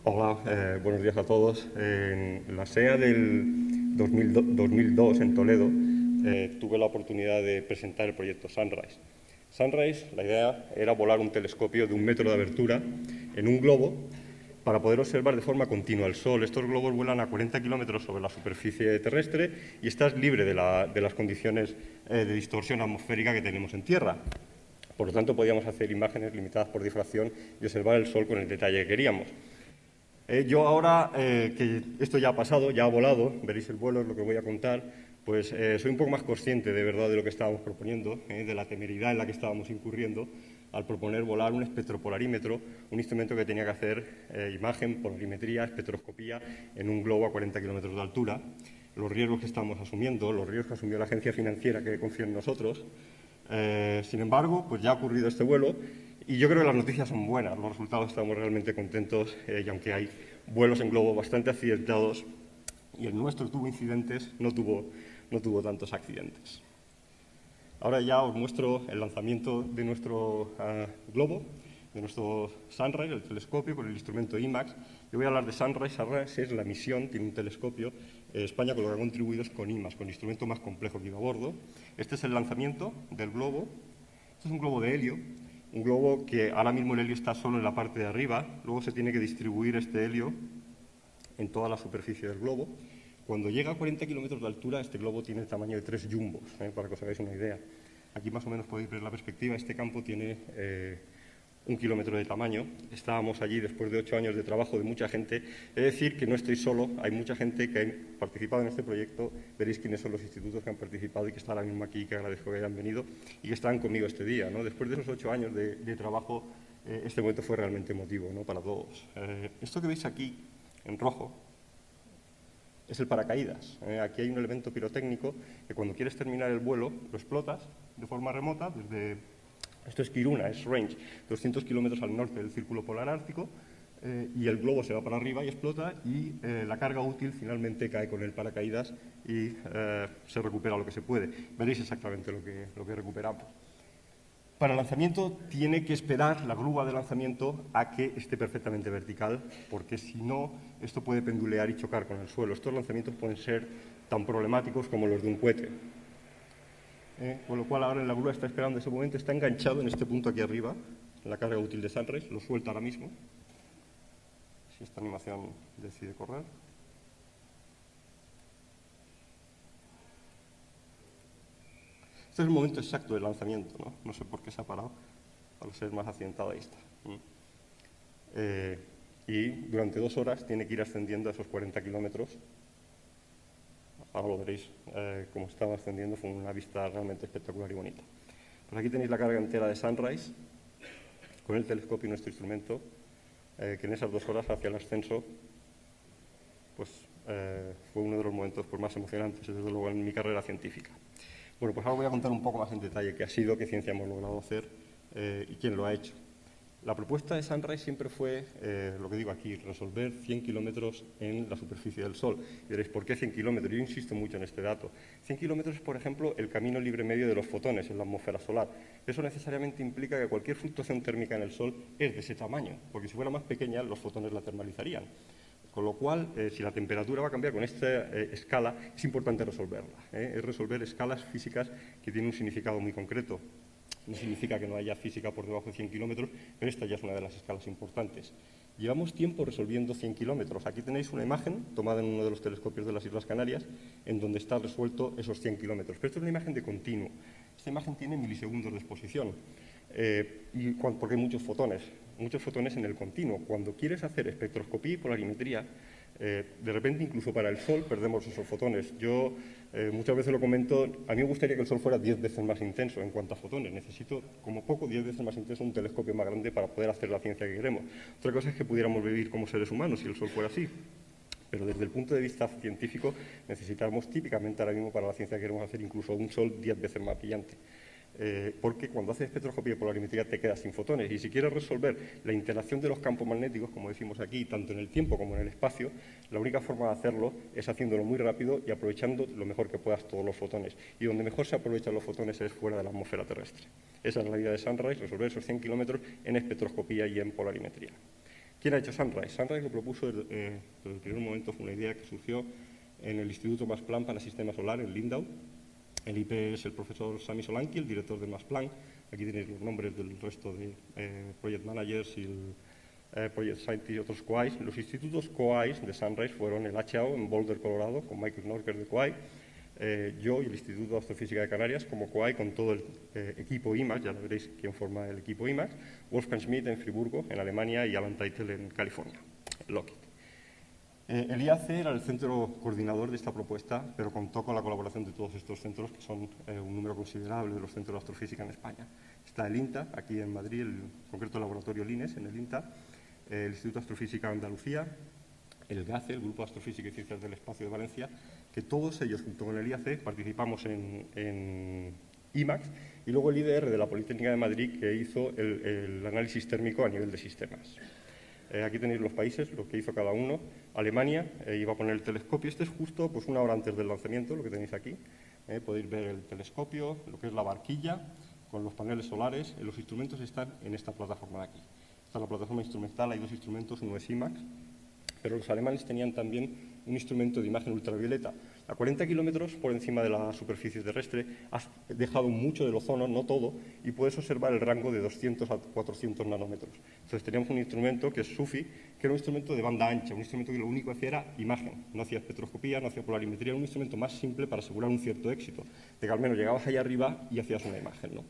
Hola, buenos días a todos. En la SEA del 2002 en Toledo tuve la oportunidad de presentar el proyecto Sunrise. Sunrise, la idea era volar un telescopio de 1 metro de abertura en un globo para poder observar de forma continua el Sol. Estos globos vuelan a 40 kilómetros sobre la superficie terrestre y estás libre de las condiciones de distorsión atmosférica que tenemos en Tierra. Por lo tanto, podíamos hacer imágenes limitadas por difracción y observar el Sol con el detalle que queríamos. Yo ahora, que esto ya ha pasado, ya ha volado, veréis el vuelo, es lo que voy a contar, pues soy un poco más consciente de verdad de lo que estábamos proponiendo, de la temeridad en la que estábamos incurriendo al proponer volar un espectropolarímetro, un instrumento que tenía que hacer imagen, polarimetría, espectroscopía en un globo a 40 kilómetros de altura, los riesgos que estamos asumiendo, los riesgos que asumió la agencia financiera que confía en nosotros. Sin embargo, pues ya ha ocurrido este vuelo y yo creo que las noticias son buenas, los resultados estamos realmente contentos y aunque hay vuelos en globo bastante accidentados y el nuestro tuvo incidentes, no tuvo tantos accidentes. Ahora ya os muestro el lanzamiento de nuestro globo, de nuestro Sunrise, el telescopio, con el instrumento IMAX. Yo voy a hablar de Sunrise. Sunrise es la misión, tiene un telescopio. España con lo que ha contribuido es con IMAX, con el instrumento más complejo que iba a bordo. Este es el lanzamiento del globo. Este es un globo de helio, un globo que ahora mismo el helio está solo en la parte de arriba. Luego se tiene que distribuir este helio en toda la superficie del globo. Cuando llega a 40 kilómetros de altura, este globo tiene el tamaño de 3 jumbos, para que os hagáis una idea. Aquí más o menos podéis ver la perspectiva. Este campo tiene 1 kilómetro de tamaño. Estábamos allí después de 8 años de trabajo de mucha gente. He de decir que no estoy solo, hay mucha gente que ha participado en este proyecto. Veréis quiénes son los institutos que han participado y que están ahora mismo aquí, que agradezco que hayan venido y que están conmigo este día, ¿no? Después de esos 8 años de trabajo, este momento fue realmente emotivo, ¿no?, para todos. Esto que veis aquí, en rojo, es el paracaídas. Aquí hay un elemento pirotécnico que cuando quieres terminar el vuelo lo explotas de forma remota desde... Esto es Kiruna, es range, 200 kilómetros al norte del Círculo Polar Ártico, y el globo se va para arriba y explota y la carga útil finalmente cae con el paracaídas y se recupera lo que se puede. Veréis exactamente lo que recuperamos. Para el lanzamiento tiene que esperar la grúa de lanzamiento a que esté perfectamente vertical, porque si no, esto puede pendulear y chocar con el suelo. Estos lanzamientos pueden ser tan problemáticos como los de un cohete. Con lo cual ahora en la grúa está esperando ese momento, está enganchado en este punto aquí arriba, en la carga útil de Sunrise, lo suelta ahora mismo. Si esta animación decide correr. Este es el momento exacto del lanzamiento, ¿no? No sé por qué se ha parado, para ser más accidentado, ahí está. Y durante 2 horas tiene que ir ascendiendo a esos 40 kilómetros. Ahora lo veréis cómo estaba ascendiendo, fue una vista realmente espectacular y bonita. Pues aquí tenéis la carga entera de Sunrise, con el telescopio y nuestro instrumento, que en esas 2 horas hacia el ascenso, pues fue uno de los momentos pues, más emocionantes, desde luego, en mi carrera científica. Bueno, pues ahora voy a contar un poco más en detalle qué ha sido, qué ciencia hemos logrado hacer y quién lo ha hecho. La propuesta de Sunrise siempre fue, lo que digo aquí, resolver 100 kilómetros en la superficie del Sol. Y diréis, ¿por qué 100 kilómetros? Yo insisto mucho en este dato. 100 kilómetros es, por ejemplo, el camino libre medio de los fotones en la atmósfera solar. Eso necesariamente implica que cualquier fluctuación térmica en el Sol es de ese tamaño, porque si fuera más pequeña, los fotones la termalizarían. Con lo cual, si la temperatura va a cambiar con esta escala, es importante resolverla. Es resolver escalas físicas que tienen un significado muy concreto. No significa que no haya física por debajo de 100 kilómetros, pero esta ya es una de las escalas importantes. Llevamos tiempo resolviendo 100 kilómetros. Aquí tenéis una imagen tomada en uno de los telescopios de las Islas Canarias, en donde está resuelto esos 100 kilómetros. Pero esto es una imagen de continuo. Esta imagen tiene milisegundos de exposición, porque hay muchos fotones en el continuo. Cuando quieres hacer espectroscopía y polarimetría, de repente, incluso para el Sol, perdemos esos fotones. Yo muchas veces lo comento, a mí me gustaría que el Sol fuera 10 veces más intenso en cuanto a fotones. Necesito, como poco, 10 veces más intenso un telescopio más grande para poder hacer la ciencia que queremos. Otra cosa es que pudiéramos vivir como seres humanos si el Sol fuera así. Pero desde el punto de vista científico necesitamos típicamente ahora mismo para la ciencia que queremos hacer incluso un Sol 10 veces más brillante. Porque cuando haces espectroscopía y polarimetría te quedas sin fotones. Y si quieres resolver la interacción de los campos magnéticos, como decimos aquí, tanto en el tiempo como en el espacio, la única forma de hacerlo es haciéndolo muy rápido y aprovechando lo mejor que puedas todos los fotones. Y donde mejor se aprovechan los fotones es fuera de la atmósfera terrestre. Esa es la idea de Sunrise, resolver esos 100 kilómetros en espectroscopía y en polarimetría. ¿Quién ha hecho Sunrise? Sunrise lo propuso desde el primer momento, fue una idea que surgió en el Instituto Max Planck para Sistema Solar en Lindau. El IP es el profesor Sami Solanki, el director de Max Planck. Aquí tenéis los nombres del resto de project managers y el project scientists y otros COAIs. Los institutos COAIs de Sunrise fueron el HAO en Boulder, Colorado, con Michael Norker de COAI, yo y el Instituto de Astrofísica de Canarias como COAI con todo el equipo IMAX, ya veréis quién forma el equipo IMAX, Wolfgang Schmidt en Friburgo, en Alemania, y Alan Teitel en California, Lockheed. El IAC era el centro coordinador de esta propuesta, pero contó con la colaboración de todos estos centros, que son un número considerable de los centros de astrofísica en España. Está el INTA, aquí en Madrid, en concreto el laboratorio LINES, en el INTA, el Instituto de Astrofísica de Andalucía, el GACE, el Grupo de Astrofísica y Ciencias del Espacio de Valencia, que todos ellos, junto con el IAC, participamos en IMAX, y luego el IDR de la Politécnica de Madrid, que hizo el análisis térmico a nivel de sistemas. Aquí tenéis los países, lo que hizo cada uno. Alemania iba a poner el telescopio. Este es justo pues, una hora antes del lanzamiento, lo que tenéis aquí. Podéis ver el telescopio, lo que es la barquilla, con los paneles solares. Los instrumentos están en esta plataforma de aquí. Esta es la plataforma instrumental, hay dos instrumentos, uno es IMAX, pero los alemanes tenían también un instrumento de imagen ultravioleta. A 40 kilómetros por encima de la superficie terrestre has dejado mucho del ozono, no todo, y puedes observar el rango de 200 a 400 nanómetros. Entonces teníamos un instrumento que es SUFI, que era un instrumento de banda ancha, un instrumento que lo único que hacía era imagen, no hacía espectroscopía, no hacía polarimetría, era un instrumento más simple para asegurar un cierto éxito, de que al menos llegabas allá arriba y hacías una imagen, ¿no?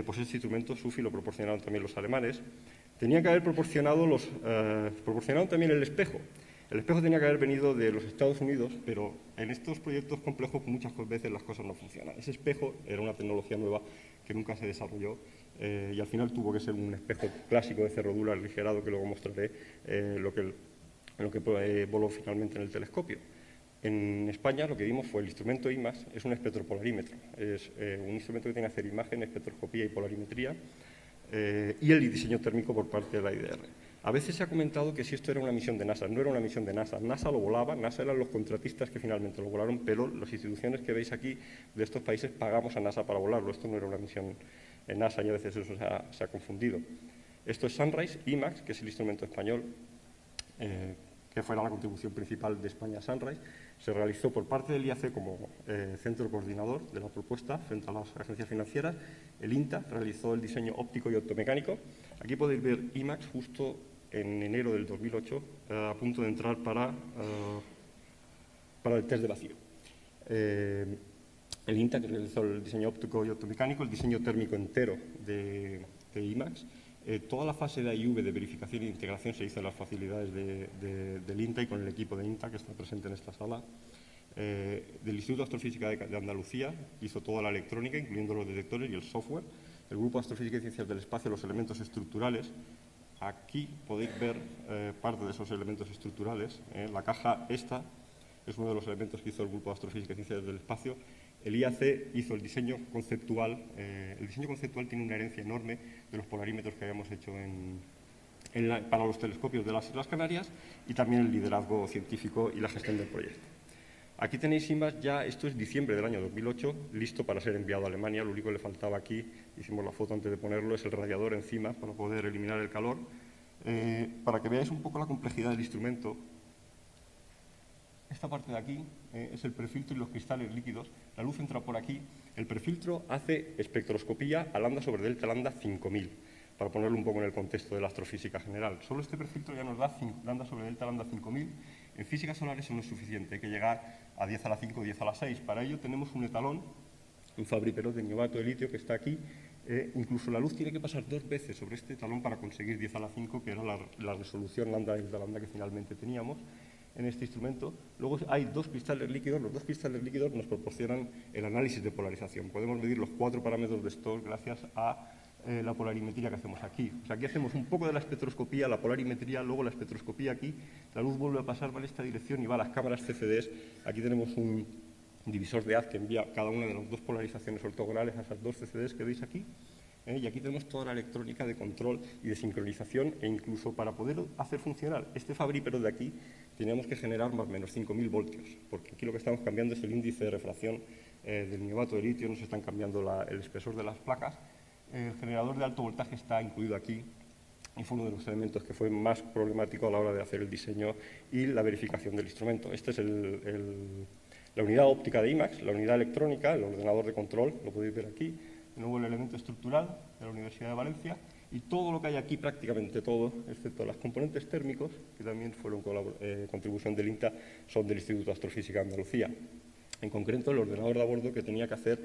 Pues este instrumento SUFI lo proporcionaron también los alemanes. Tenían que haber proporcionado también el espejo. El espejo tenía que haber venido de los Estados Unidos, pero en estos proyectos complejos muchas veces las cosas no funcionan. Ese espejo era una tecnología nueva que nunca se desarrolló y al final tuvo que ser un espejo clásico de cerrodura aligerado, que luego mostraré lo que voló finalmente en el telescopio. En España lo que vimos fue el instrumento IMAX, es un espectropolarímetro. Es un instrumento que tiene que hacer imagen, espectroscopía y polarimetría, y el diseño térmico por parte de la IDR. A veces se ha comentado que si esto era una misión de NASA. No era una misión de NASA. NASA lo volaba, NASA eran los contratistas que finalmente lo volaron, pero las instituciones que veis aquí de estos países pagamos a NASA para volarlo. Esto no era una misión en NASA y a veces eso se ha confundido. Esto es Sunrise, IMAX, que es el instrumento español, que fue la contribución principal de España a Sunrise. Se realizó por parte del IAC como centro coordinador de la propuesta frente a las agencias financieras. El INTA realizó el diseño óptico y optomecánico. Aquí podéis ver IMAX justo en enero del 2008, a punto de entrar para el test de vacío. El INTA que realizó el diseño óptico y optomecánico, el diseño térmico entero de IMAX. Toda la fase de AIV de verificación e integración se hizo en las facilidades del INTA y con el equipo de INTA que está presente en esta sala. Del Instituto de Astrofísica de Andalucía hizo toda la electrónica, incluyendo los detectores y el software. El Grupo de Astrofísica y Ciencias del Espacio, los elementos estructurales. Aquí podéis ver parte de esos elementos estructurales. La caja esta es uno de los elementos que hizo el Grupo de Astrofísica y Ciencias del Espacio. El IAC hizo el diseño conceptual. El diseño conceptual tiene una herencia enorme de los polarímetros que habíamos hecho para los telescopios de las Islas Canarias, y también el liderazgo científico y la gestión del proyecto. Aquí tenéis IMAX, ya esto es diciembre del año 2008, listo para ser enviado a Alemania. Lo único que le faltaba aquí, hicimos la foto antes de ponerlo, es el radiador encima para poder eliminar el calor. Para que veáis un poco la complejidad del instrumento, esta parte de aquí es el prefiltro y los cristales líquidos. La luz entra por aquí. El prefiltro hace espectroscopía a lambda sobre delta lambda 5000, para ponerlo un poco en el contexto de la astrofísica general. Solo este prefiltro ya nos da lambda sobre delta lambda 5000. En física solar eso no es suficiente, hay que llegar a 10 a la 5, 10 a la 6. Para ello tenemos un etalón, un Fabry-Perot de niobate de litio que está aquí. Incluso la luz tiene que pasar 2 veces sobre este etalón para conseguir 10 a la 5, que era la resolución lambda delta lambda que finalmente teníamos en este instrumento. Luego hay 2 cristales líquidos. Los 2 cristales líquidos nos proporcionan el análisis de polarización. Podemos medir los 4 parámetros de Stoll gracias a la polarimetría que hacemos aquí. O sea, aquí hacemos un poco de la espectroscopía, la polarimetría, luego la espectroscopía aquí. La luz vuelve a pasar, va en esta dirección y va a las cámaras CFDs. Aquí tenemos un divisor de haz que envía cada una de las 2 polarizaciones ortogonales a esas 2 CFDs que veis aquí. Y aquí tenemos toda la electrónica de control y de sincronización, e incluso para poder hacer funcionar este Fabry-Perot de aquí teníamos que generar más o menos 5000 voltios, porque aquí lo que estamos cambiando es el índice de refracción del niobato de litio, nos están cambiando el espesor de las placas. El generador de alto voltaje está incluido aquí. y fue uno de los elementos que fue más problemático a la hora de hacer el diseño y la verificación del instrumento. Esta es la unidad óptica de IMAX, la unidad electrónica, el ordenador de control, lo podéis ver aquí, de nuevo el elemento estructural de la Universidad de Valencia, y todo lo que hay aquí, prácticamente todo, excepto los componentes térmicos, que también fueron contribución del INTA, son del Instituto de Astrofísica de Andalucía. En concreto, el ordenador de a bordo que tenía que hacer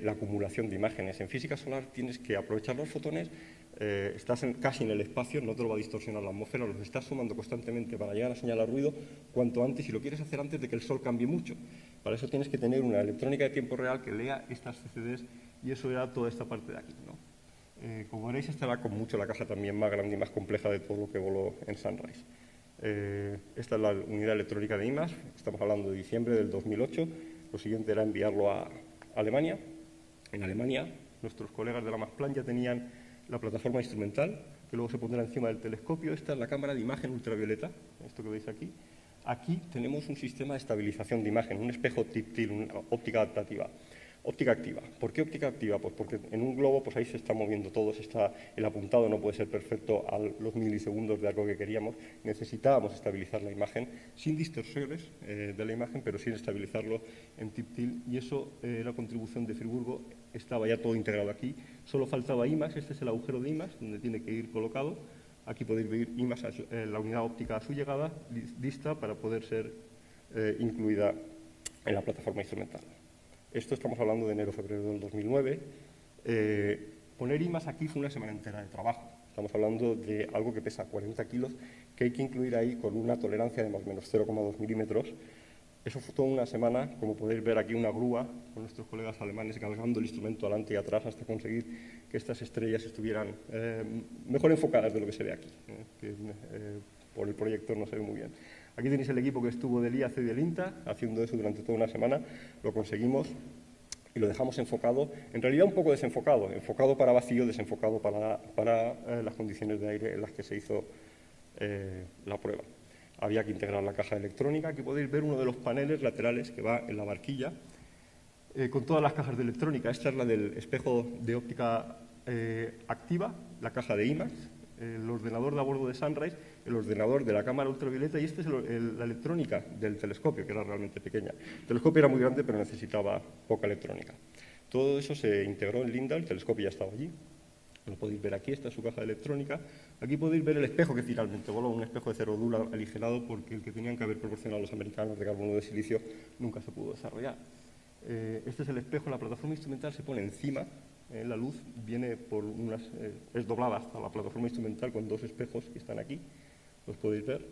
la acumulación de imágenes. En física solar tienes que aprovechar los fotones, estás casi en el espacio, no te lo va a distorsionar la atmósfera, los estás sumando constantemente para llegar a señalar ruido cuanto antes, y lo quieres hacer antes de que el Sol cambie mucho. Para eso tienes que tener una electrónica de tiempo real que lea estas CCDs, y eso era toda esta parte de aquí, ¿no? Como veréis, estará con mucho la caja también más grande y más compleja de todo lo que voló en Sunrise. Esta es la unidad electrónica de IMAX, estamos hablando de diciembre del 2008. Lo siguiente era enviarlo a Alemania. En Alemania, nuestros colegas de la Max Planck ya tenían la plataforma instrumental, que luego se pondrá encima del telescopio. Esta es la cámara de imagen ultravioleta, esto que veis aquí. Aquí tenemos un sistema de estabilización de imagen, un espejo típtil, una óptica adaptativa. Óptica activa. ¿Por qué óptica activa? Pues porque en un globo pues ahí se está moviendo todo, el apuntado no puede ser perfecto a los milisegundos de algo que queríamos. Necesitábamos estabilizar la imagen sin distorsiones de la imagen, pero sin estabilizarlo en típtil, y eso, la contribución de Friburgo, estaba ya todo integrado aquí. Solo faltaba IMAX, este es el agujero de IMAX, donde tiene que ir colocado. Aquí podéis ver IMAX, la unidad óptica a su llegada, lista para poder ser incluida en la plataforma instrumental. Esto estamos hablando de enero-febrero del 2009. Poner IMAX aquí fue una semana entera de trabajo. Estamos hablando de algo que pesa 40 kilos, que hay que incluir ahí con una tolerancia de más o menos 0,2 milímetros. Eso fue toda una semana, como podéis ver aquí, una grúa con nuestros colegas alemanes cargando el instrumento adelante y atrás hasta conseguir que estas estrellas estuvieran mejor enfocadas de lo que se ve aquí, que por el proyector no se ve muy bien. Aquí tenéis el equipo que estuvo del IAC y del INTA haciendo eso durante toda una semana. Lo conseguimos y lo dejamos enfocado, en realidad un poco desenfocado, enfocado para vacío, desenfocado para las condiciones de aire en las que se hizo la prueba. Había que integrar la caja electrónica. Aquí podéis ver uno de los paneles laterales que va en la barquilla, con todas las cajas de electrónica. Esta es la del espejo de óptica activa, la caja de IMAX, el ordenador de a bordo de Sunrise, el ordenador de la cámara ultravioleta, y esta es la electrónica del telescopio, que era realmente pequeña. El telescopio era muy grande, pero necesitaba poca electrónica. Todo eso se integró en Linda, el telescopio ya estaba allí. Lo podéis ver aquí, esta es su caja electrónica. Aquí podéis ver el espejo que finalmente voló, un espejo de cerodula aligerado, porque el que tenían que haber proporcionado los americanos de carbono de silicio nunca se pudo desarrollar. Este es el espejo, la plataforma instrumental se pone encima, la luz viene por es doblada hasta la plataforma instrumental con dos espejos que están aquí, los podéis ver.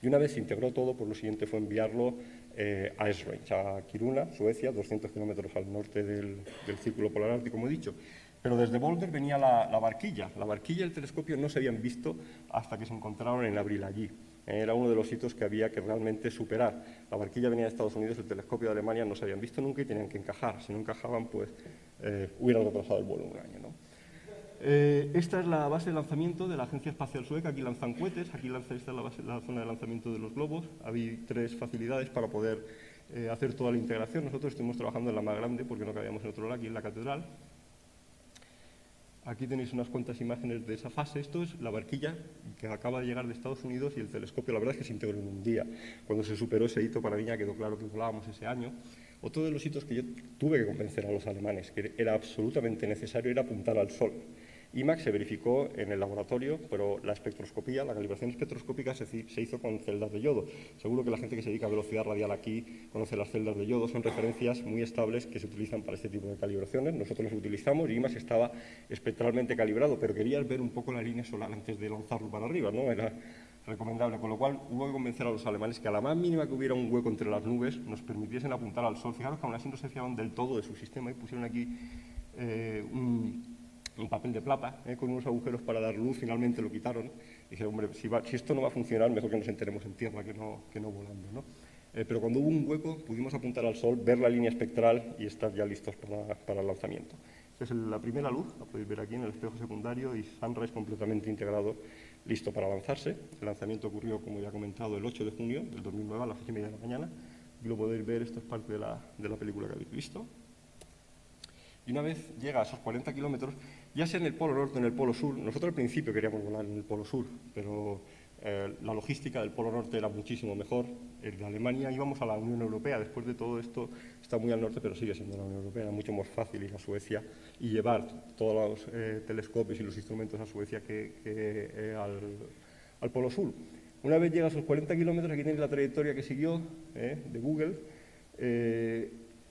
Y una vez se integró todo, pues lo siguiente fue enviarlo a Esrange, a Kiruna, Suecia, 200 kilómetros al norte del Círculo Polar Ártico, como he dicho. Pero desde Boulder venía la barquilla. La barquilla y el telescopio no se habían visto hasta que se encontraron en abril allí. Era uno de los hitos que había que realmente superar. La barquilla venía de Estados Unidos, el telescopio de Alemania no se habían visto nunca y tenían que encajar. Si no encajaban, pues hubieran retrasado el vuelo un año, ¿no? Esta es la base de lanzamiento de la Agencia Espacial Sueca. Aquí lanzan cohetes, esta es la zona de lanzamiento de los globos. Había 3 facilidades para poder hacer toda la integración. Nosotros estuvimos trabajando en la más grande porque no cabíamos en otro lado, aquí en la catedral. Aquí tenéis unas cuantas imágenes de esa fase. Esto es la barquilla que acaba de llegar de Estados Unidos y el telescopio. La verdad es que se integró en un día. Cuando se superó ese hito, para mí ya quedó claro que volábamos ese año. Otro de los hitos que yo tuve que convencer a los alemanes, que era absolutamente necesario, era apuntar al Sol. IMAX se verificó en el laboratorio, pero la espectroscopía, la calibración espectroscópica se hizo con celdas de yodo. Seguro que la gente que se dedica a velocidad radial aquí conoce las celdas de yodo, son referencias muy estables que se utilizan para este tipo de calibraciones. Nosotros las utilizamos y IMAX estaba espectralmente calibrado, pero querías ver un poco la línea solar antes de lanzarlo para arriba, ¿no? Era recomendable, con lo cual hubo que convencer a los alemanes que a la más mínima que hubiera un hueco entre las nubes nos permitiesen apuntar al Sol. Fijaros que aún así no se fiaban del todo de su sistema y pusieron aquí un papel de plata con unos agujeros para dar luz. Finalmente lo quitaron. Dije, hombre, si esto no va a funcionar, mejor que nos enteremos en tierra que no volando, ¿no? Pero cuando hubo un hueco, pudimos apuntar al Sol, ver la línea espectral y estar ya listos para el lanzamiento. Esta es la primera luz, la podéis ver aquí en el espejo secundario, y Sunrise completamente integrado, listo para lanzarse. El lanzamiento ocurrió, como ya he comentado, el 8 de junio del 2009 a las 6:30 de la mañana. Y lo podéis ver, esto es parte de la película que habéis visto. Y una vez llega a esos 40 kilómetros, Ya sea en el Polo Norte o en el Polo Sur, nosotros al principio queríamos volar en el Polo Sur, pero la logística del Polo Norte era muchísimo mejor. El de Alemania íbamos a la Unión Europea, después de todo esto está muy al norte, pero sigue siendo la Unión Europea, era mucho más fácil ir a Suecia y llevar todos los telescopios y los instrumentos a Suecia que al Polo Sur. Una vez llegas a los 40 kilómetros, aquí tenéis la trayectoria que siguió de Google.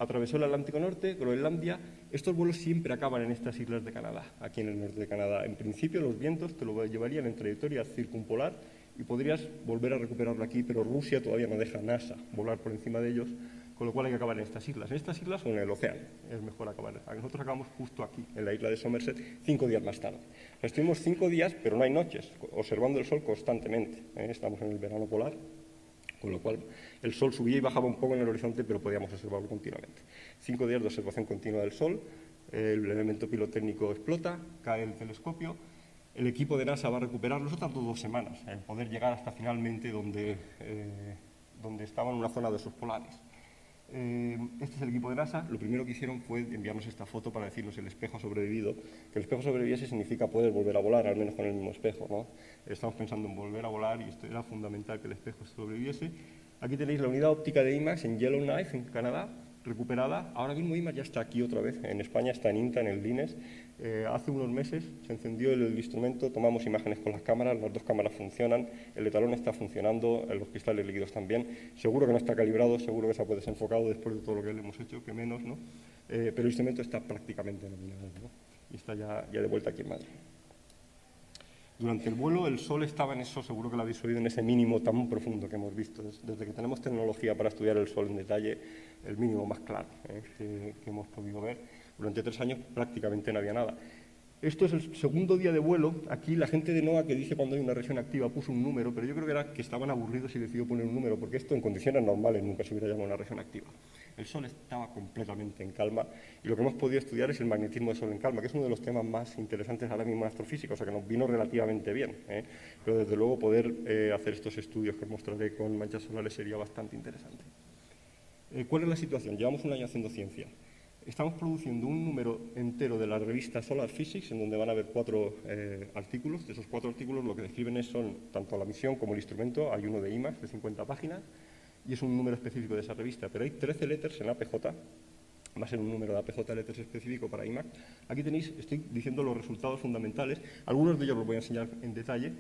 Atravesó el Atlántico Norte, Groenlandia. Estos vuelos siempre acaban en estas islas de Canadá, aquí en el norte de Canadá. En principio, los vientos te lo llevarían en trayectoria circumpolar y podrías volver a recuperarlo aquí, pero Rusia todavía no deja a NASA volar por encima de ellos, con lo cual hay que acabar en estas islas. En estas islas o en el océano es mejor acabar. Nosotros acabamos justo aquí, en la isla de Somerset, 5 días más tarde. Estuvimos 5 días, pero no hay noches, observando el sol constantemente. Estamos en el verano polar, con lo cual el sol subía y bajaba un poco en el horizonte, pero podíamos observarlo continuamente. 5 días de observación continua del sol, el elemento pilotécnico explota, cae el telescopio, el equipo de NASA va a recuperarlo. Eso tardó 2 semanas, en poder llegar hasta finalmente donde estaba en una zona de osos polares. Este es el equipo de NASA. Lo primero que hicieron fue enviarnos esta foto para decirnos el espejo ha sobrevivido. Que el espejo sobreviviese significa poder volver a volar, al menos con el mismo espejo, ¿no? Estamos pensando en volver a volar y esto era fundamental que el espejo sobreviviese. Aquí tenéis la unidad óptica de IMAX en Yellowknife, en Canadá, recuperada. Ahora mismo IMAX ya está aquí otra vez, en España, está en INTA, en el DINES. Hace unos meses se encendió el instrumento, tomamos imágenes con las cámaras, las 2 cámaras funcionan, el etalón está funcionando, los cristales líquidos también. Seguro que no está calibrado, seguro que se ha desenfocado después de todo lo que le hemos hecho, que menos, ¿no? Pero el instrumento está prácticamente nominado, ¿no? Y está ya de vuelta aquí en Madrid. Durante el vuelo el sol estaba en eso, seguro que lo habéis oído, en ese mínimo tan profundo que hemos visto. Desde que tenemos tecnología para estudiar el sol en detalle, el mínimo más claro que hemos podido ver. Durante 3 años prácticamente no había nada. Esto es el segundo día de vuelo. Aquí la gente de NOAA que dice cuando hay una región activa puso un número, pero yo creo que era que estaban aburridos y decidió poner un número, porque esto en condiciones normales nunca se hubiera llamado una región activa. El Sol estaba completamente en calma y lo que hemos podido estudiar es el magnetismo del Sol en calma, que es uno de los temas más interesantes ahora mismo en astrofísica, o sea que nos vino relativamente bien. Pero desde luego poder hacer estos estudios que os mostraré con manchas solares sería bastante interesante. ¿Cuál es la situación? Llevamos un año haciendo ciencia. Estamos produciendo un número entero de la revista Solar Physics, en donde van a haber 4 artículos. De esos 4 artículos lo que describen son tanto la misión como el instrumento. Hay uno de IMAX de 50 páginas y es un número específico de esa revista. Pero hay 13 letters en APJ, va a ser un número de APJ letters específico para IMAX. Aquí tenéis, estoy diciendo los resultados fundamentales. Algunos de ellos los voy a enseñar en detalle,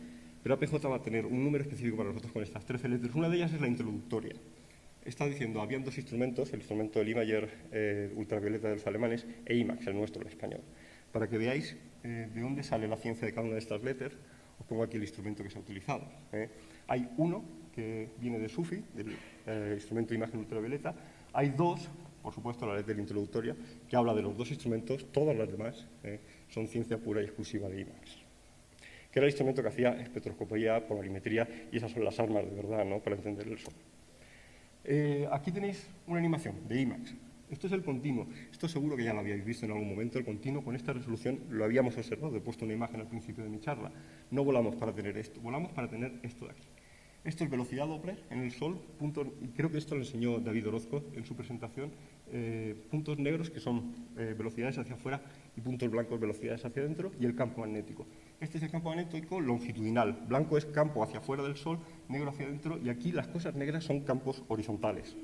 pero APJ va a tener un número específico para nosotros con estas 13 letters. Una de ellas es la introductoria. He estado diciendo, habían 2 instrumentos, el instrumento del Imager ultravioleta de los alemanes e IMAX, el nuestro, el español. Para que veáis de dónde sale la ciencia de cada una de estas letters, os pongo aquí el instrumento que se ha utilizado. Hay uno que viene de SUFI, del instrumento de imagen ultravioleta. Hay 2, por supuesto, la letra introductoria, que habla de los 2 instrumentos. Todas las demás son ciencia pura y exclusiva de IMAX, que era el instrumento que hacía espectroscopía, polarimetría, y esas son las armas de verdad, ¿no?, para entender el Sol. Aquí tenéis una animación de IMAX. Esto es el continuo. Esto seguro que ya lo habíais visto en algún momento. El continuo con esta resolución lo habíamos observado. He puesto una imagen al principio de mi charla. No volamos para tener esto, volamos para tener esto de aquí. Esto es velocidad Doppler en el Sol, y creo que esto lo enseñó David Orozco en su presentación. Puntos negros que son velocidades hacia afuera y puntos blancos velocidades hacia adentro, y el campo magnético. Este es el campo magnético longitudinal. Blanco es campo hacia afuera del Sol, negro hacia adentro, y aquí las cosas negras son campos horizontales.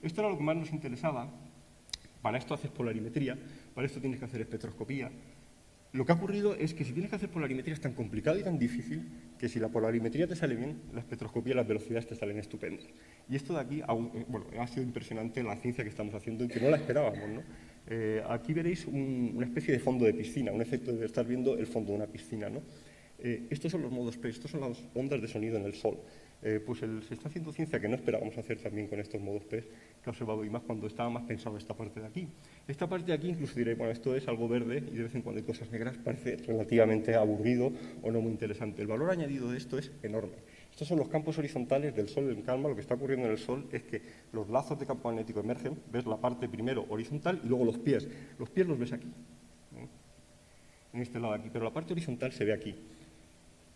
Esto era lo que más nos interesaba. Para esto haces polarimetría, para esto tienes que hacer espectroscopía. Lo que ha ocurrido es que si tienes que hacer polarimetría es tan complicado y tan difícil que si la polarimetría te sale bien, la espectroscopía y las velocidades te salen estupendas. Y esto de aquí ha sido impresionante la ciencia que estamos haciendo y que no la esperábamos, ¿no? Aquí veréis una especie de fondo de piscina, un efecto de estar viendo el fondo de una piscina, ¿no? Estos son los modos P, estos son las ondas de sonido en el Sol. Pues se está haciendo ciencia que no esperábamos hacer también con estos modos P, que ha observado IMAX cuando estaba más pensado esta parte de aquí. Esta parte de aquí incluso diréis, bueno, esto es algo verde y de vez en cuando hay cosas negras, parece relativamente aburrido o no muy interesante. El valor añadido de esto es enorme. Estos son los campos horizontales del Sol en calma. Lo que está ocurriendo en el Sol es que los lazos de campo magnético emergen, ves la parte primero horizontal y luego los pies. Los pies los ves aquí, en este lado de aquí, pero la parte horizontal se ve aquí.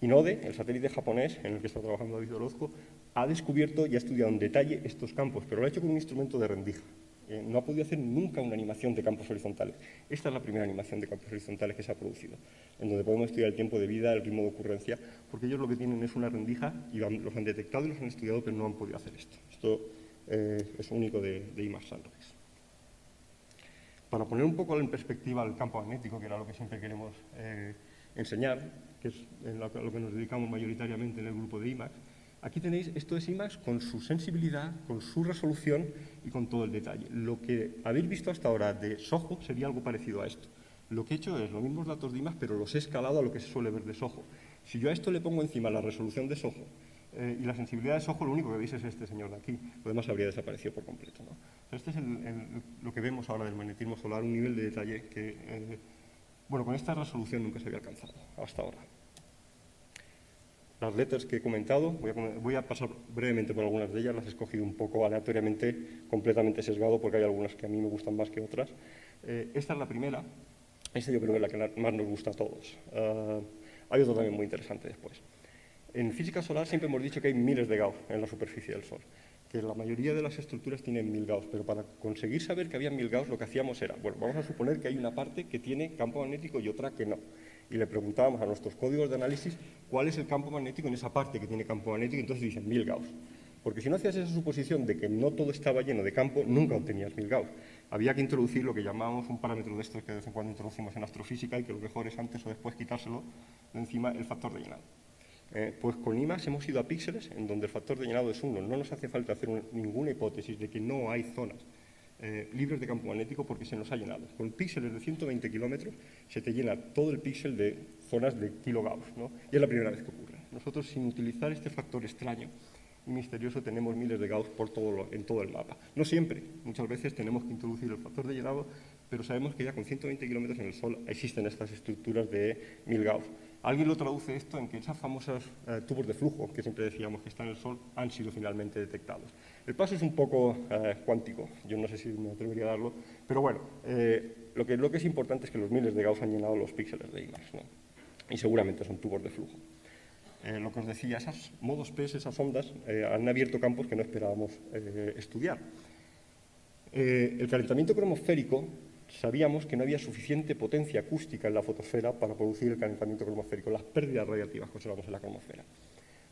INODE, el satélite japonés en el que está trabajando David Orozco, ha descubierto y ha estudiado en detalle estos campos, pero lo ha hecho con un instrumento de rendija. No ha podido hacer nunca una animación de campos horizontales. Esta es la primera animación de campos horizontales que se ha producido, en donde podemos estudiar el tiempo de vida, el ritmo de ocurrencia, porque ellos lo que tienen es una rendija y los han detectado y los han estudiado, pero no han podido hacer esto. Esto es único de IMAX Sunrise. Para poner un poco en perspectiva el campo magnético, que era lo que siempre queremos enseñar, que es a lo que nos dedicamos mayoritariamente en el grupo de IMAX, aquí tenéis, esto es IMAX con su sensibilidad, con su resolución y con todo el detalle. Lo que habéis visto hasta ahora de SOHO sería algo parecido a esto. Lo que he hecho es los mismos datos de IMAX, pero los he escalado a lo que se suele ver de SOHO. Si yo a esto le pongo encima la resolución de SOHO y la sensibilidad de SOHO, lo único que veis es este señor de aquí. Lo demás habría desaparecido por completo, ¿no? Este es lo que vemos ahora del magnetismo solar, un nivel de detalle que, bueno, con esta resolución nunca se había alcanzado hasta ahora. Las letters que he comentado, voy a pasar brevemente por algunas de ellas, las he escogido un poco aleatoriamente, completamente sesgado, porque hay algunas que a mí me gustan más que otras. Esta es la primera, esta yo creo que es la que más nos gusta a todos. Hay otro también muy interesante después. En física solar siempre hemos dicho que hay miles de Gauss en la superficie del Sol, que la mayoría de las estructuras tienen 1000 Gauss, pero para conseguir saber que había 1000 Gauss lo que hacíamos era, bueno, vamos a suponer que hay una parte que tiene campo magnético y otra que no. Y le preguntábamos a nuestros códigos de análisis cuál es el campo magnético en esa parte que tiene campo magnético, y entonces dicen 1000 Gauss. Porque si no hacías esa suposición de que no todo estaba lleno de campo, nunca obtenías 1000 Gauss. Había que introducir lo que llamábamos un parámetro de estos que de vez en cuando introducimos en astrofísica y que lo mejor es antes o después quitárselo de encima, el factor de llenado. Pues con IMAX hemos ido a píxeles en donde el factor de llenado es 1. No nos hace falta hacer ninguna hipótesis de que no hay zonas libres de campo magnético porque se nos ha llenado. Con píxeles de 120 kilómetros se te llena todo el píxel de zonas de kilogauss, ¿no? Y es la primera vez que ocurre. Nosotros, sin utilizar este factor extraño y misterioso, tenemos miles de Gauss en todo el mapa. No siempre, muchas veces tenemos que introducir el factor de llenado, pero sabemos que ya con 120 kilómetros en el Sol existen estas estructuras de 1000 Gauss. Alguien lo traduce esto en que esas famosas tubos de flujo que siempre decíamos que están en el Sol han sido finalmente detectados. El paso es un poco cuántico, yo no sé si me atrevería a darlo, pero bueno, lo que es importante es que los miles de Gauss han llenado los píxeles de IMAX, ¿no? Y seguramente son tubos de flujo. Lo que os decía, esos modos PES, esas ondas, han abierto campos que no esperábamos estudiar. El calentamiento cromosférico, sabíamos que no había suficiente potencia acústica en la fotosfera para producir el calentamiento cromosférico, las pérdidas radiactivas que observamos en la cromosfera.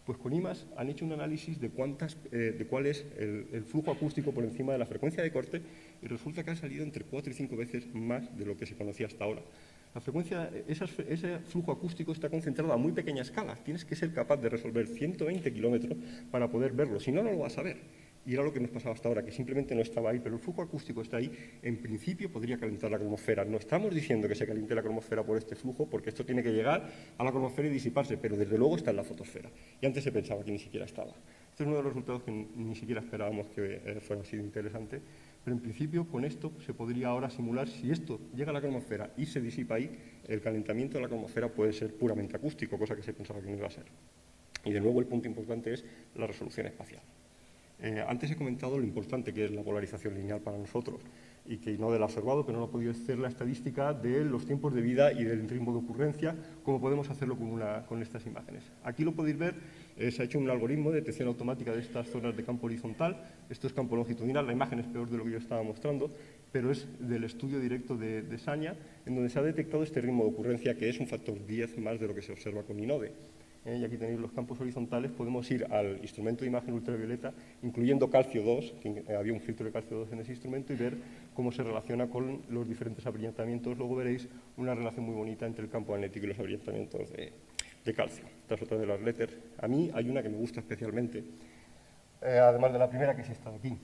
Pues con IMAX han hecho un análisis de cuál es el flujo acústico por encima de la frecuencia de corte y resulta que ha salido entre 4 y 5 veces más de lo que se conocía hasta ahora. La frecuencia, ese flujo acústico está concentrado a muy pequeña escala. Tienes que ser capaz de resolver 120 kilómetros para poder verlo, si no, no lo vas a ver. Y era lo que nos pasaba hasta ahora, que simplemente no estaba ahí, pero el flujo acústico está ahí. En principio podría calentar la cromosfera. No estamos diciendo que se caliente la cromosfera por este flujo, porque esto tiene que llegar a la cromosfera y disiparse, pero desde luego está en la fotosfera. Y antes se pensaba que ni siquiera estaba. Este es uno de los resultados que ni siquiera esperábamos que fuera así de interesante, pero en principio con esto se podría ahora simular, si esto llega a la cromosfera y se disipa ahí, el calentamiento de la cromosfera puede ser puramente acústico, cosa que se pensaba que no iba a ser. Y de nuevo el punto importante es la resolución espacial. Antes he comentado lo importante que es la polarización lineal para nosotros y que no del observado, pero no ha podido hacer la estadística de los tiempos de vida y del ritmo de ocurrencia, como podemos hacerlo con estas imágenes. Aquí lo podéis ver, se ha hecho un algoritmo de detección automática de estas zonas de campo horizontal. Esto es campo longitudinal, la imagen es peor de lo que yo estaba mostrando, pero es del estudio directo de Sanya, en donde se ha detectado este ritmo de ocurrencia, que es un factor 10 más de lo que se observa con INODE. Y aquí tenéis los campos horizontales, podemos ir al instrumento de imagen ultravioleta, incluyendo calcio 2, que había un filtro de calcio 2 en ese instrumento, y ver cómo se relaciona con los diferentes abrillantamientos. Luego veréis una relación muy bonita entre el campo magnético y los abrillantamientos de calcio. Esta es otra de las letters. A mí hay una que me gusta especialmente, además de la primera, que es esta de aquí.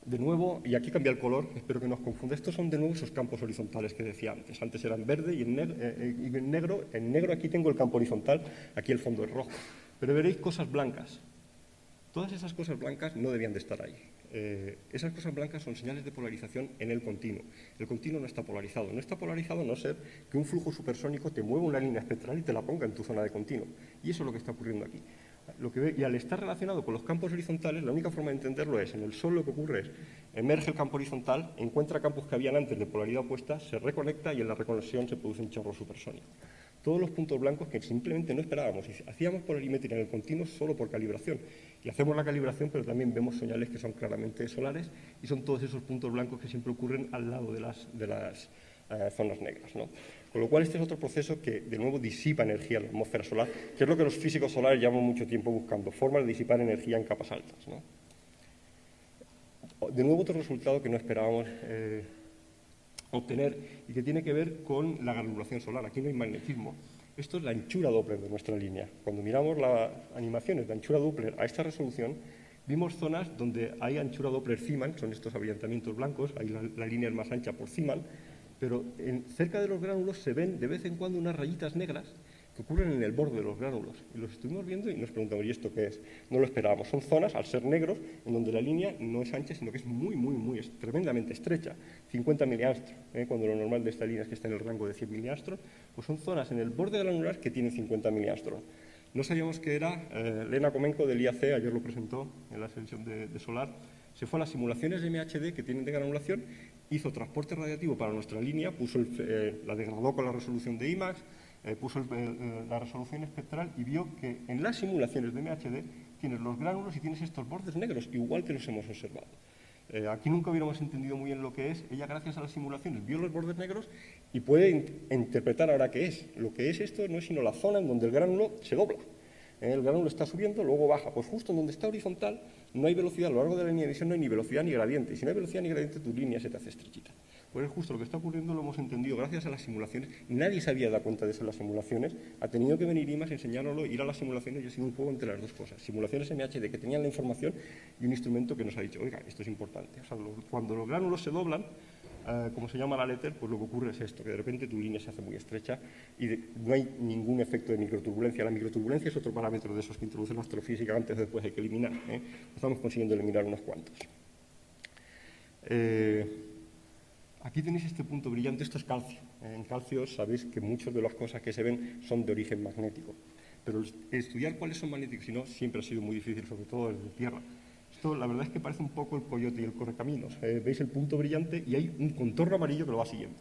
De nuevo, y aquí cambia el color, espero que no os confunda, estos son de nuevo esos campos horizontales que decía antes. Antes eran verde y en negro. En negro aquí tengo el campo horizontal, aquí el fondo es rojo. Pero veréis cosas blancas. Todas esas cosas blancas no debían de estar ahí. Esas cosas blancas son señales de polarización en el continuo. El continuo no está polarizado. No está polarizado a no ser que un flujo supersónico te mueva una línea espectral y te la ponga en tu zona de continuo. Y eso es lo que está ocurriendo aquí. Y al estar relacionado con los campos horizontales, la única forma de entenderlo es, en el Sol lo que ocurre es, emerge el campo horizontal, encuentra campos que habían antes de polaridad opuesta, se reconecta y en la reconexión se produce un chorro supersónico. todos los puntos blancos que simplemente no esperábamos. Y hacíamos polarimetría en el continuo solo por calibración. Y hacemos la calibración, pero también vemos señales que son claramente solares y son todos esos puntos blancos que siempre ocurren al lado de las zonas negras, ¿no? Con lo cual, este es otro proceso que, de nuevo, disipa energía en la atmósfera solar, que es lo que los físicos solares llevan mucho tiempo buscando, formas de disipar energía en capas altas, ¿no? De nuevo, otro resultado que no esperábamos obtener y que tiene que ver con la granulación solar. Aquí no hay magnetismo. Esto es la anchura Doppler de nuestra línea. Cuando miramos las animaciones de anchura Doppler a esta resolución, vimos zonas donde hay anchura Doppler Zeeman, son estos avillantamientos blancos, ahí la línea es más ancha por Zeeman, pero cerca de los gránulos se ven de vez en cuando unas rayitas negras que ocurren en el borde de los gránulos. Y los estuvimos viendo y nos preguntamos, ¿y esto qué es? No lo esperábamos. Son zonas, al ser negros, en donde la línea no es ancha, sino que es es tremendamente estrecha, 50 miliangstros, cuando lo normal de esta línea es que está en el rango de 100 miliangstros, pues son zonas en el borde granular que tienen 50 miliangstros. No sabíamos qué era. Lena Comenco del IAC, ayer lo presentó en la sesión de Solar, se fue a las simulaciones de MHD que tienen de granulación, hizo transporte radiativo para nuestra línea, la degradó con la resolución de IMAX, puso la resolución espectral y vio que en las simulaciones de MHD tienes los gránulos y tienes estos bordes negros, igual que los hemos observado. Aquí nunca hubiéramos entendido muy bien lo que es. Ella, gracias a las simulaciones, vio los bordes negros y puede interpretar ahora qué es. Lo que es esto no es sino la zona en donde el gránulo se dobla. El gránulo está subiendo, luego baja. Pues justo en donde está horizontal no hay velocidad, a lo largo de la línea de visión no hay ni velocidad ni gradiente. Y si no hay velocidad ni gradiente, tu línea se te hace estrechita. Pues es justo lo que está ocurriendo, lo hemos entendido gracias a las simulaciones. Nadie se había dado cuenta de eso en las simulaciones. Ha tenido que venir IMAX a enseñárnoslo, ir a las simulaciones y ha sido un juego entre las dos cosas. Simulaciones MHD que tenían la información y un instrumento que nos ha dicho, oiga, esto es importante. O sea, cuando los gránulos se doblan, como se llama la letter, pues lo que ocurre es esto, que de repente tu línea se hace muy estrecha y no hay ningún efecto de microturbulencia. La microturbulencia es otro parámetro de esos que introduce la astrofísica, antes o después hay que eliminar. Estamos consiguiendo eliminar unos cuantos. Aquí tenéis este punto brillante, esto es calcio. En calcio sabéis que muchas de las cosas que se ven son de origen magnético, pero estudiar cuáles son magnéticos y no siempre ha sido muy difícil, sobre todo desde Tierra. Esto la verdad es que parece un poco el coyote y el correcaminos. Veis el punto brillante y hay un contorno amarillo que lo va siguiendo.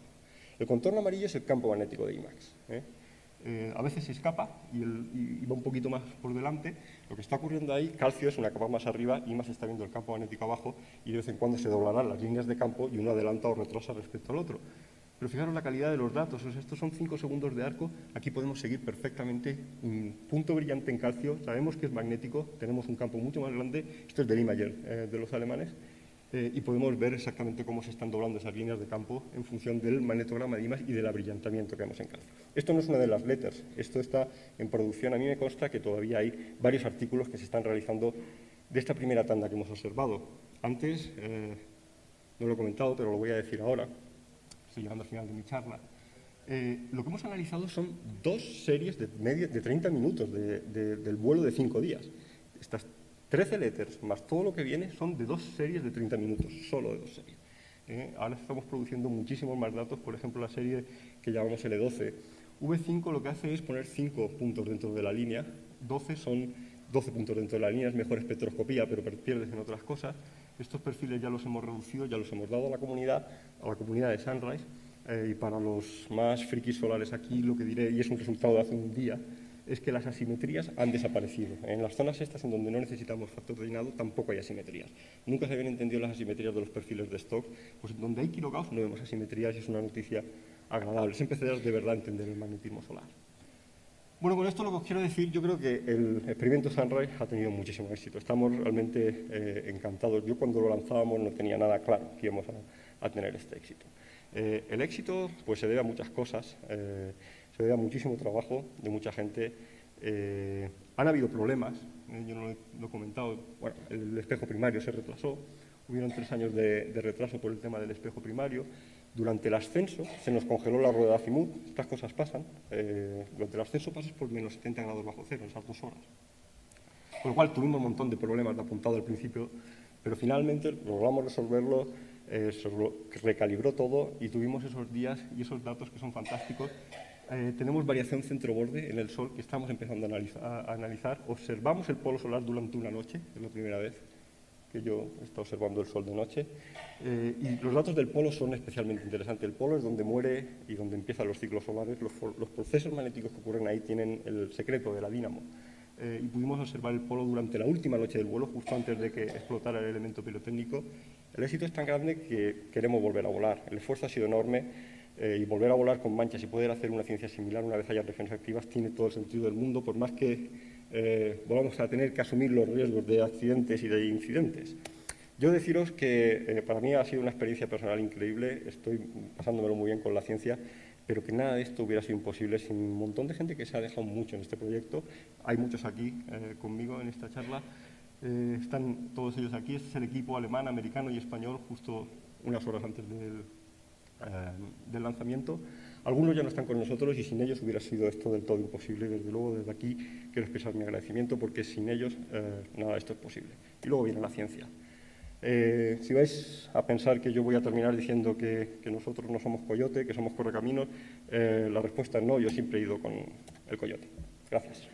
El contorno amarillo es el campo magnético de IMAX. A veces se escapa y va un poquito más por delante. Lo que está ocurriendo ahí, calcio es una capa más arriba, IMAX está viendo el campo magnético abajo y de vez en cuando se doblarán las líneas de campo y uno adelanta o retrasa respecto al otro. Pero fijaros la calidad de los datos, o sea, estos son 5 segundos de arco, aquí podemos seguir perfectamente un punto brillante en calcio, sabemos que es magnético, tenemos un campo mucho más grande, esto es del Imager, de los alemanes, y podemos ver exactamente cómo se están doblando esas líneas de campo en función del magnetograma de IMAX y del abrillantamiento que vemos en calcio. Esto no es una de las letters, esto está en producción. A mí me consta que todavía hay varios artículos que se están realizando de esta primera tanda que hemos observado. Antes, no lo he comentado, pero lo voy a decir ahora, estoy llegando al final de mi charla. Lo que hemos analizado son 2 series de 30 minutos del vuelo de 5 días. Estas 13 letters más todo lo que viene son de 2 series de 30 minutos, solo de 2 series. Ahora estamos produciendo muchísimos más datos, por ejemplo, la serie que llamamos L12. V5 lo que hace es poner 5 puntos dentro de la línea, 12 son 12 puntos dentro de la línea, es mejor espectroscopía, pero pierdes en otras cosas. Estos perfiles ya los hemos reducido, ya los hemos dado a la comunidad de Sunrise, y para los más frikis solares aquí lo que diré, y es un resultado de hace un día, es que las asimetrías han desaparecido. En las zonas estas en donde no necesitamos factor de llenado tampoco hay asimetrías. Nunca se habían entendido las asimetrías de los perfiles de stock, pues donde hay kilogauss no vemos asimetrías y es una noticia agradable. Se empezará de verdad a entender el magnetismo solar. Bueno, con esto lo que os quiero decir, yo creo que el experimento Sunrise ha tenido muchísimo éxito. Estamos realmente encantados. Yo cuando lo lanzábamos no tenía nada claro que íbamos a tener este éxito. El éxito pues, se debe a muchas cosas, se debe a muchísimo trabajo de mucha gente. Han habido problemas, yo no lo he comentado, bueno, el espejo primario se retrasó, hubieron 3 años de retraso por el tema del espejo primario. Durante el ascenso se nos congeló la rueda de azimut, estas cosas pasan. Durante el ascenso pasas por menos 70 grados bajo cero, esas 2 horas. Con lo cual tuvimos un montón de problemas de apuntado al principio, pero finalmente logramos resolverlo, se recalibró todo y tuvimos esos días y esos datos que son fantásticos. Tenemos variación centro-borde en el Sol que estamos empezando a analizar. Observamos el polo solar durante una noche, es la primera vez. que yo he estado observando el Sol de noche. Y los datos del polo son especialmente interesantes. El polo es donde muere y donde empiezan los ciclos solares. Los procesos magnéticos que ocurren ahí tienen el secreto de la dínamo. Y pudimos observar el polo durante la última noche del vuelo, justo antes de que explotara el elemento pirotécnico. El éxito es tan grande que queremos volver a volar. El esfuerzo ha sido enorme y volver a volar con manchas y poder hacer una ciencia similar una vez haya regiones activas tiene todo el sentido del mundo, por más que volvamos a tener que asumir los riesgos de accidentes y de incidentes. Yo deciros que para mí ha sido una experiencia personal increíble, estoy pasándomelo muy bien con la ciencia, pero que nada de esto hubiera sido imposible sin un montón de gente que se ha dejado mucho en este proyecto. Hay muchos aquí conmigo en esta charla, están todos ellos aquí. Este es el equipo alemán, americano y español, justo unas horas antes del lanzamiento. Algunos ya no están con nosotros y sin ellos hubiera sido esto del todo imposible. Desde luego, desde aquí quiero expresar mi agradecimiento porque sin ellos nada de esto es posible. Y luego viene la ciencia. Si vais a pensar que yo voy a terminar diciendo que nosotros no somos coyote, que somos correcaminos, la respuesta es no, yo siempre he ido con el coyote. Gracias.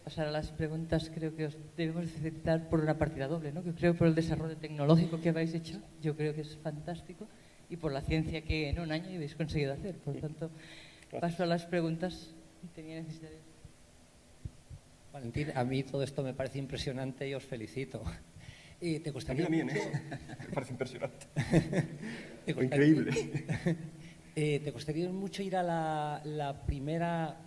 Pasar a las preguntas, creo que os debemos felicitar por una partida doble, ¿no? Que creo por el desarrollo tecnológico que habéis hecho, yo creo que es fantástico, y por la ciencia que en un año habéis conseguido hacer. Por lo tanto, paso a las preguntas. Tenía necesidad de... Valentín, a mí todo esto me parece impresionante y os felicito. Y te gustaría a mí también, mucho... Me parece impresionante. Increíble. Increíble. ¿Te gustaría mucho ir a la primera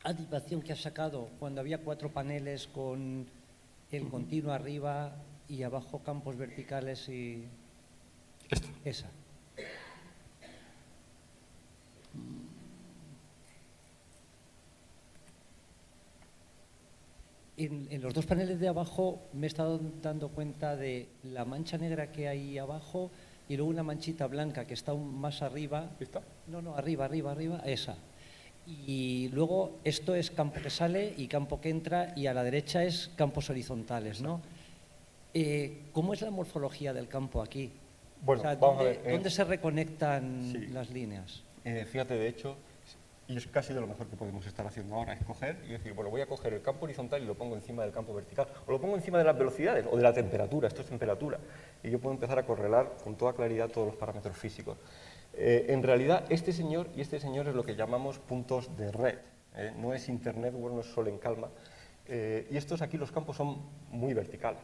animación que has sacado cuando había 4 paneles con el continuo arriba y abajo campos verticales y... Esto. Esa. En los 2 paneles de abajo me he estado dando cuenta de la mancha negra que hay abajo y luego una manchita blanca que está aún más arriba. ¿Esta? No, arriba, esa. Y luego esto es campo que sale y campo que entra y a la derecha es campos horizontales, ¿no? ¿Cómo es la morfología del campo aquí? Bueno, o sea, vamos a ver. ¿dónde se reconectan sí. las líneas? Fíjate, de hecho, y es casi de lo mejor que podemos estar haciendo ahora, es coger y decir, bueno, voy a coger el campo horizontal y lo pongo encima del campo vertical, o lo pongo encima de las velocidades, o de la temperatura, esto es temperatura, y yo puedo empezar a correlar con toda claridad todos los parámetros físicos. En realidad, este señor y este señor es lo que llamamos puntos de red, no es Internet, no es Sol en calma, y estos aquí, los campos son muy verticales,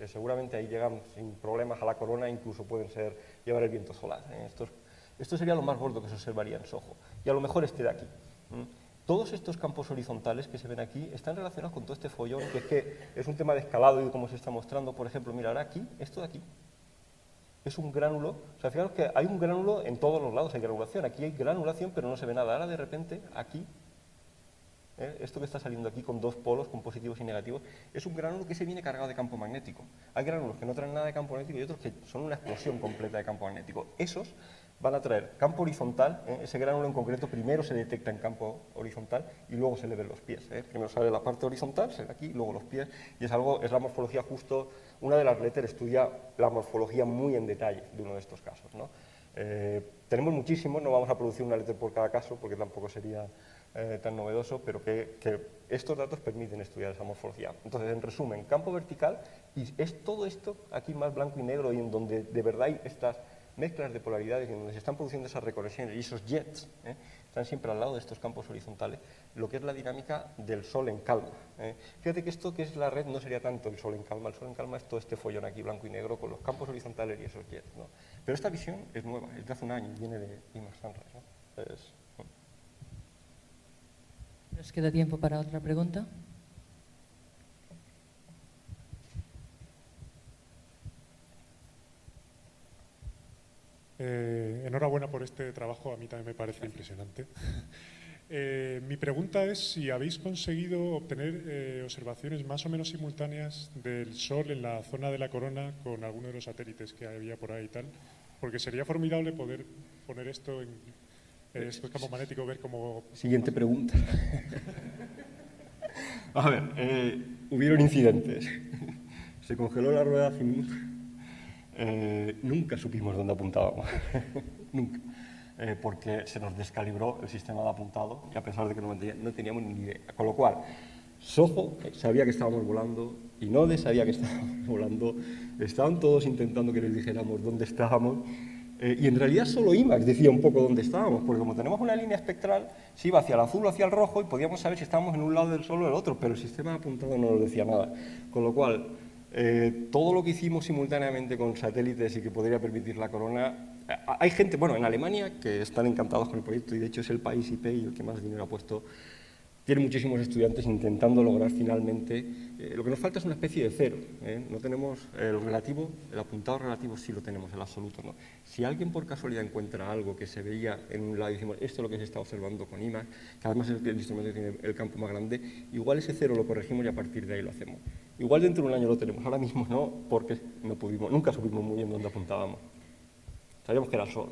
seguramente ahí llegan sin problemas a la corona, incluso pueden llevar el viento solar. Esto sería lo más gordo que se observaría en Soho, y a lo mejor este de aquí. Todos estos campos horizontales que se ven aquí están relacionados con todo este follón, que es un tema de escalado y como se está mostrando, por ejemplo, mira, ahora aquí, esto de aquí, es un gránulo, o sea, fijaros que hay un gránulo en todos los lados, hay granulación, aquí hay granulación pero no se ve nada, ahora de repente, aquí, esto que está saliendo aquí con 2 polos, con positivos y negativos, es un gránulo que se viene cargado de campo magnético. Hay gránulos que no traen nada de campo magnético y otros que son una explosión completa de campo magnético. Esos van a traer campo horizontal, ese gránulo en concreto primero se detecta en campo horizontal y luego se le ven los pies. Primero sale la parte horizontal, se ve aquí, luego los pies, y es la morfología justo, una de las letters estudia la morfología muy en detalle de uno de estos casos, ¿no? Tenemos muchísimos, no vamos a producir una letter por cada caso porque tampoco sería tan novedoso, pero que estos datos permiten estudiar esa morfología. Entonces, en resumen, campo vertical, y es todo esto aquí más blanco y negro y en donde de verdad hay estas mezclas de polaridades y en donde se están produciendo esas reconexiones y esos jets, están siempre al lado de estos campos horizontales, lo que es la dinámica del Sol en calma. Fíjate que esto que es la red no sería tanto el Sol en calma es todo este follón aquí blanco y negro con los campos horizontales y esos jets, ¿no? Pero esta visión es nueva, es de hace un año, viene de IMAX Sunrise, ¿no? ¿Nos queda tiempo para otra pregunta? Enhorabuena por este trabajo, a mí también me parece impresionante. Mi pregunta es si habéis conseguido obtener observaciones más o menos simultáneas del Sol en la zona de la corona con alguno de los satélites que había por ahí y tal, porque sería formidable poder poner esto en estos campos magnéticos, ver cómo... Siguiente pregunta. A ver, hubieron incidentes. Se congeló la rueda nunca supimos dónde apuntábamos, nunca, porque se nos descalibró el sistema de apuntado y a pesar de que no teníamos ni idea. Con lo cual, Soho sabía que estábamos volando, Inode sabía que estábamos volando, estaban todos intentando que les dijéramos dónde estábamos, y en realidad solo IMAX decía un poco dónde estábamos, porque como tenemos una línea espectral, se iba hacia el azul o hacia el rojo y podíamos saber si estábamos en un lado del sol o el otro, pero el sistema de apuntado no nos decía nada. Con lo cual, todo lo que hicimos simultáneamente con satélites y que podría permitir la corona, hay gente, bueno, en Alemania que están encantados con el proyecto y de hecho es el país IP y el que más dinero ha puesto. Tiene muchísimos estudiantes intentando lograr finalmente, lo que nos falta es una especie de cero, no tenemos el relativo, el apuntado relativo sí lo tenemos, el absoluto no. Si alguien por casualidad encuentra algo que se veía en un lado y decimos, esto es lo que se está observando con IMAX, que además es el instrumento que tiene el campo más grande, igual ese cero lo corregimos y a partir de ahí lo hacemos. Igual dentro de un año lo tenemos, ahora mismo no, porque no pudimos, nunca supimos muy bien dónde apuntábamos. Sabíamos que era el sol.